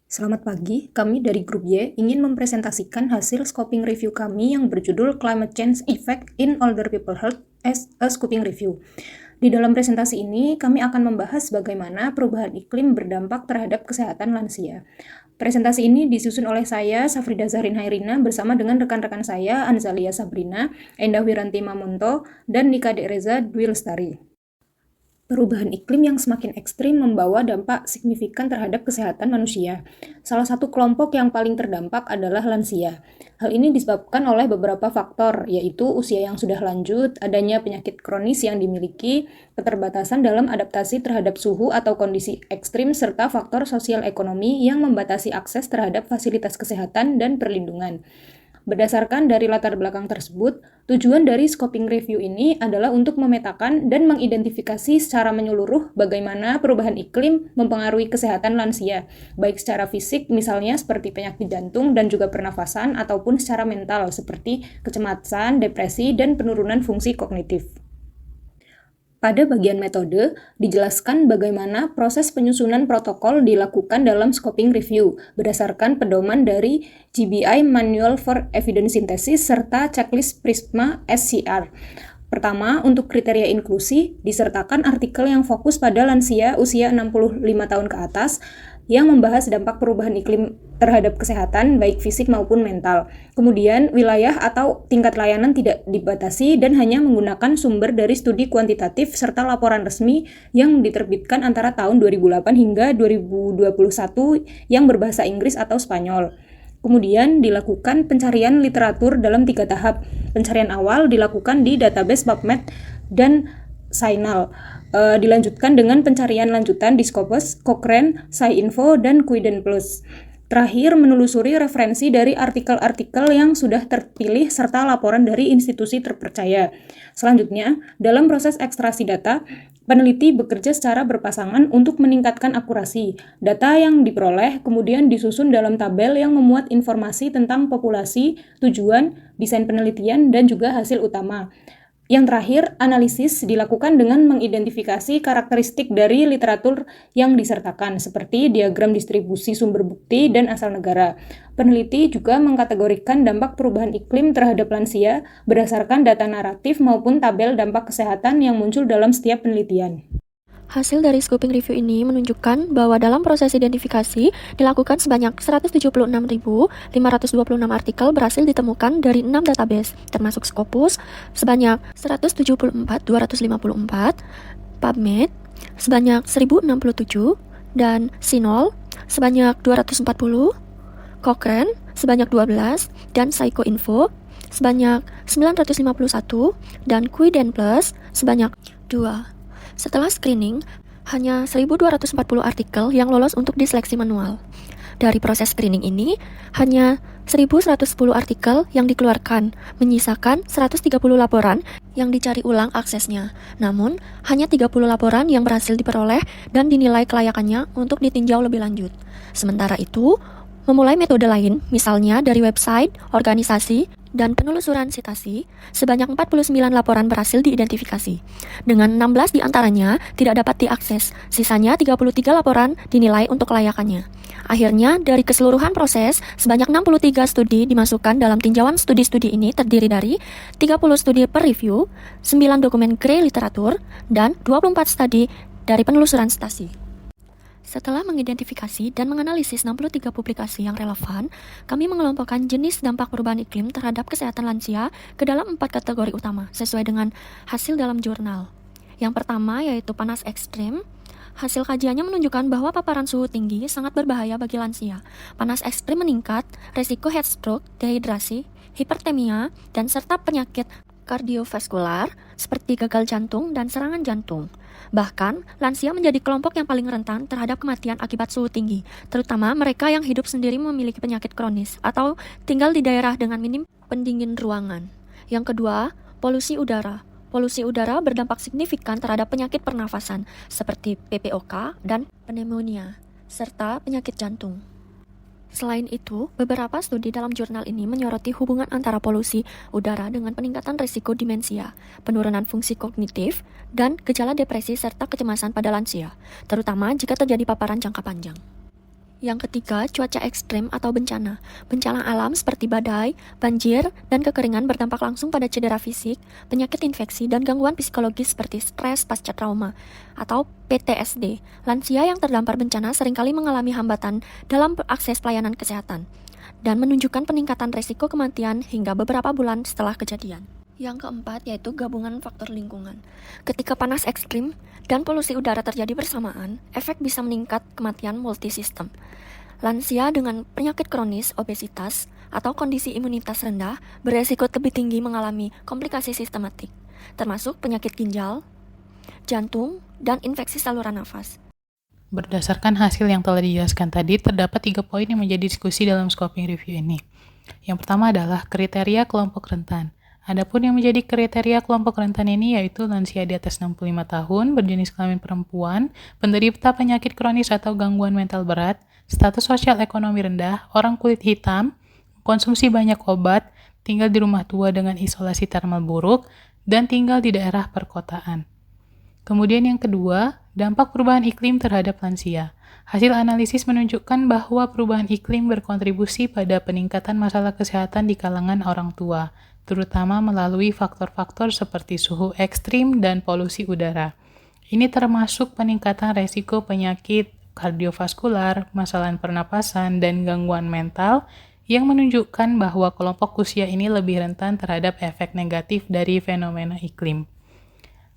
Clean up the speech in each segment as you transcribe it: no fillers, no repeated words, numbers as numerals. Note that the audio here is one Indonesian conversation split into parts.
Selamat pagi, kami dari Grup Y ingin mempresentasikan hasil scoping review kami yang berjudul Climate Change Effect in Older People Health as a Scoping Review. Di dalam presentasi ini, kami akan membahas bagaimana perubahan iklim berdampak terhadap kesehatan lansia. Presentasi ini disusun oleh saya, Safrida Zahrin Hairina, bersama dengan rekan-rekan saya, Anzalia Sabrina, Endah Wiranti Mamonto, dan Nika Reza Dwi Lestari. Perubahan iklim yang semakin ekstrim membawa dampak signifikan terhadap kesehatan manusia. Salah satu kelompok yang paling terdampak adalah lansia. Hal ini disebabkan oleh beberapa faktor, yaitu usia yang sudah lanjut, adanya penyakit kronis yang dimiliki, keterbatasan dalam adaptasi terhadap suhu atau kondisi ekstrim, serta faktor sosial ekonomi yang membatasi akses terhadap fasilitas kesehatan dan perlindungan. Berdasarkan dari latar belakang tersebut, tujuan dari scoping review ini adalah untuk memetakan dan mengidentifikasi secara menyeluruh bagaimana perubahan iklim mempengaruhi kesehatan lansia, baik secara fisik misalnya seperti penyakit jantung dan juga pernafasan, ataupun secara mental seperti kecemasan, depresi, dan penurunan fungsi kognitif. Pada bagian metode, dijelaskan bagaimana proses penyusunan protokol dilakukan dalam scoping review berdasarkan pedoman dari GBI Manual for Evidence Synthesis serta checklist Prisma SCR. Pertama, untuk kriteria inklusi, disertakan artikel yang fokus pada lansia usia 65 tahun ke atas yang membahas dampak perubahan iklim terhadap kesehatan, baik fisik maupun mental. Kemudian, wilayah atau tingkat layanan tidak dibatasi dan hanya menggunakan sumber dari studi kuantitatif serta laporan resmi yang diterbitkan antara tahun 2008 hingga 2021 yang berbahasa Inggris atau Spanyol. Kemudian dilakukan pencarian literatur dalam 3 tahap. Pencarian awal dilakukan di database PubMed dan Signal. Dilanjutkan dengan pencarian lanjutan di Scopus, Cochrane, SciInfo, dan Quiden Plus. Terakhir, menelusuri referensi dari artikel-artikel yang sudah terpilih serta laporan dari institusi terpercaya. Selanjutnya, dalam proses ekstraksi data, peneliti bekerja secara berpasangan untuk meningkatkan akurasi. Data yang diperoleh kemudian disusun dalam tabel yang memuat informasi tentang populasi, tujuan, desain penelitian, dan juga hasil utama. Yang terakhir, analisis dilakukan dengan mengidentifikasi karakteristik dari literatur yang disertakan, seperti diagram distribusi sumber bukti dan asal negara. Peneliti juga mengkategorikan dampak perubahan iklim terhadap lansia berdasarkan data naratif maupun tabel dampak kesehatan yang muncul dalam setiap penelitian. Hasil dari scoping review ini menunjukkan bahwa dalam proses identifikasi dilakukan sebanyak 176.526 artikel berhasil ditemukan dari 6 database, termasuk Scopus sebanyak 174.254, PubMed sebanyak 1.067, dan Sinol sebanyak 240, Cochrane sebanyak 12, dan PsychoInfo sebanyak 951, dan Quiden Plus sebanyak 2. Setelah screening, hanya 1.240 artikel yang lolos untuk diseleksi manual. Dari proses screening ini, hanya 1.110 artikel yang dikeluarkan, menyisakan 130 laporan yang dicari ulang aksesnya. Namun, hanya 30 laporan yang berhasil diperoleh dan dinilai kelayakannya untuk ditinjau lebih lanjut. Sementara itu, memulai metode lain, misalnya dari website, organisasi, dan penelusuran sitasi, sebanyak 49 laporan berhasil diidentifikasi. Dengan 16 diantaranya tidak dapat diakses, sisanya 33 laporan dinilai untuk kelayakannya. Akhirnya, dari keseluruhan proses, sebanyak 63 studi dimasukkan dalam tinjauan studi-studi ini terdiri dari 30 studi per review, 9 dokumen grey literatur, dan 24 studi dari penelusuran sitasi. Setelah mengidentifikasi dan menganalisis 63 publikasi yang relevan, kami mengelompokkan jenis dampak perubahan iklim terhadap kesehatan lansia ke dalam 4 kategori utama, sesuai dengan hasil dalam jurnal. Yang pertama yaitu panas ekstrim. Hasil kajiannya menunjukkan bahwa paparan suhu tinggi sangat berbahaya bagi lansia. Panas ekstrim meningkat, resiko heat stroke, dehidrasi, hipertemia, dan serta penyakit kardiovaskular seperti gagal jantung dan serangan jantung. Bahkan, lansia menjadi kelompok yang paling rentan terhadap kematian akibat suhu tinggi, terutama mereka yang hidup sendiri memiliki penyakit kronis atau tinggal di daerah dengan minim pendingin ruangan. Yang kedua, polusi udara. Polusi udara berdampak signifikan terhadap penyakit pernafasan seperti PPOK dan pneumonia, serta penyakit jantung. Selain itu, beberapa studi dalam jurnal ini menyoroti hubungan antara polusi udara dengan peningkatan risiko demensia, penurunan fungsi kognitif, dan gejala depresi serta kecemasan pada lansia, terutama jika terjadi paparan jangka panjang. Yang ketiga, cuaca ekstrim atau bencana. Bencana alam seperti badai, banjir, dan kekeringan berdampak langsung pada cedera fisik, penyakit infeksi, dan gangguan psikologis seperti stres pasca trauma atau PTSD. Lansia yang terdampar bencana seringkali mengalami hambatan dalam akses pelayanan kesehatan dan menunjukkan peningkatan risiko kematian hingga beberapa bulan setelah kejadian. Yang keempat yaitu gabungan faktor lingkungan. Ketika panas ekstrim dan polusi udara terjadi bersamaan, efek bisa meningkat kematian multisistem. Lansia dengan penyakit kronis, obesitas, atau kondisi imunitas rendah beresiko lebih tinggi mengalami komplikasi sistematik, termasuk penyakit ginjal, jantung, dan infeksi saluran nafas. Berdasarkan hasil yang telah dijelaskan tadi, terdapat 3 poin yang menjadi diskusi dalam scoping review ini. Yang pertama adalah kriteria kelompok rentan. Adapun yang menjadi kriteria kelompok rentan ini yaitu lansia di atas 65 tahun, berjenis kelamin perempuan, penderita penyakit kronis atau gangguan mental berat, status sosial ekonomi rendah, orang kulit hitam, konsumsi banyak obat, tinggal di rumah tua dengan isolasi termal buruk, dan tinggal di daerah perkotaan. Kemudian yang kedua, dampak perubahan iklim terhadap lansia. Hasil analisis menunjukkan bahwa perubahan iklim berkontribusi pada peningkatan masalah kesehatan di kalangan orang tua, terutama melalui faktor-faktor seperti suhu ekstrim dan polusi udara. Ini termasuk peningkatan resiko penyakit kardiovaskular, masalah pernapasan, dan gangguan mental yang menunjukkan bahwa kelompok usia ini lebih rentan terhadap efek negatif dari fenomena iklim.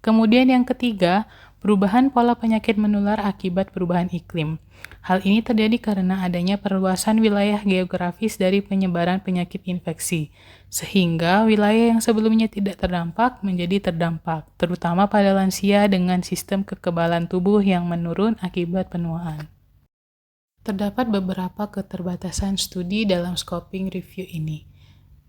Kemudian yang ketiga, perubahan pola penyakit menular akibat perubahan iklim. Hal ini terjadi karena adanya perluasan wilayah geografis dari penyebaran penyakit infeksi, sehingga wilayah yang sebelumnya tidak terdampak menjadi terdampak, terutama pada lansia dengan sistem kekebalan tubuh yang menurun akibat penuaan. Terdapat beberapa keterbatasan studi dalam scoping review ini.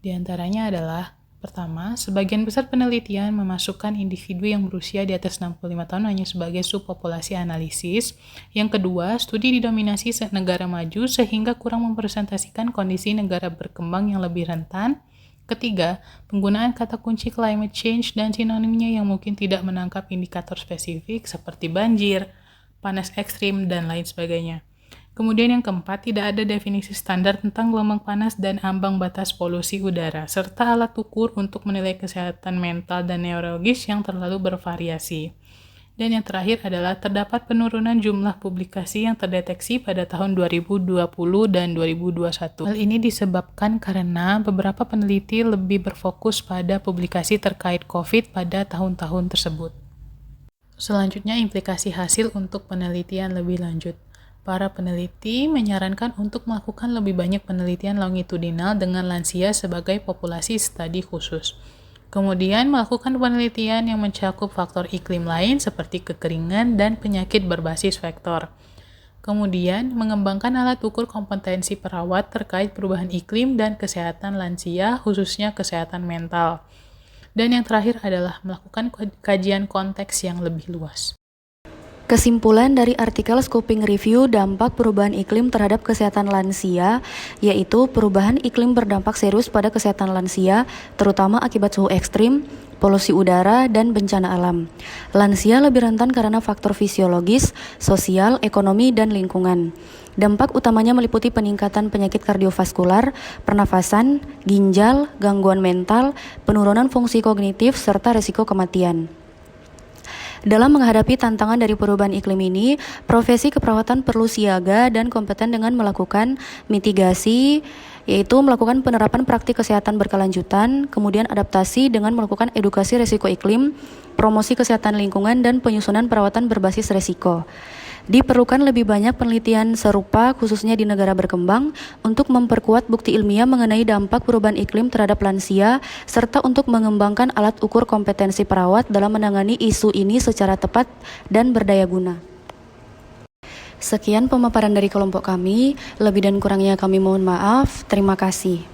Di antaranya adalah pertama, sebagian besar penelitian memasukkan individu yang berusia di atas 65 tahun hanya sebagai subpopulasi analisis. Yang kedua, studi didominasi negara maju sehingga kurang mempresentasikan kondisi negara berkembang yang lebih rentan. Ketiga, penggunaan kata kunci climate change dan sinonimnya yang mungkin tidak menangkap indikator spesifik seperti banjir, panas ekstrim, dan lain sebagainya. Kemudian yang keempat, tidak ada definisi standar tentang gelombang panas dan ambang batas polusi udara, serta alat ukur untuk menilai kesehatan mental dan neurologis yang terlalu bervariasi. Dan yang terakhir adalah terdapat penurunan jumlah publikasi yang terdeteksi pada tahun 2020 dan 2021. Hal ini disebabkan karena beberapa peneliti lebih berfokus pada publikasi terkait COVID pada tahun-tahun tersebut. Selanjutnya, implikasi hasil untuk penelitian lebih lanjut. Para peneliti menyarankan untuk melakukan lebih banyak penelitian longitudinal dengan lansia sebagai populasi studi khusus. Kemudian melakukan penelitian yang mencakup faktor iklim lain seperti kekeringan dan penyakit berbasis vektor. Kemudian mengembangkan alat ukur kompetensi perawat terkait perubahan iklim dan kesehatan lansia, khususnya kesehatan mental. Dan yang terakhir adalah melakukan kajian konteks yang lebih luas. Kesimpulan dari artikel scoping review dampak perubahan iklim terhadap kesehatan lansia, yaitu perubahan iklim berdampak serius pada kesehatan lansia, terutama akibat suhu ekstrim, polusi udara, dan bencana alam. Lansia lebih rentan karena faktor fisiologis, sosial, ekonomi, dan lingkungan. Dampak utamanya meliputi peningkatan penyakit kardiovaskular, pernafasan, ginjal, gangguan mental, penurunan fungsi kognitif, serta risiko kematian. Dalam menghadapi tantangan dari perubahan iklim ini, profesi keperawatan perlu siaga dan kompeten dengan melakukan mitigasi, yaitu melakukan penerapan praktik kesehatan berkelanjutan, kemudian adaptasi dengan melakukan edukasi risiko iklim, promosi kesehatan lingkungan, dan penyusunan perawatan berbasis risiko. Diperlukan lebih banyak penelitian serupa khususnya di negara berkembang untuk memperkuat bukti ilmiah mengenai dampak perubahan iklim terhadap lansia serta untuk mengembangkan alat ukur kompetensi perawat dalam menangani isu ini secara tepat dan berdaya guna. Sekian pemaparan dari kelompok kami, lebih dan kurangnya kami mohon maaf. Terima kasih.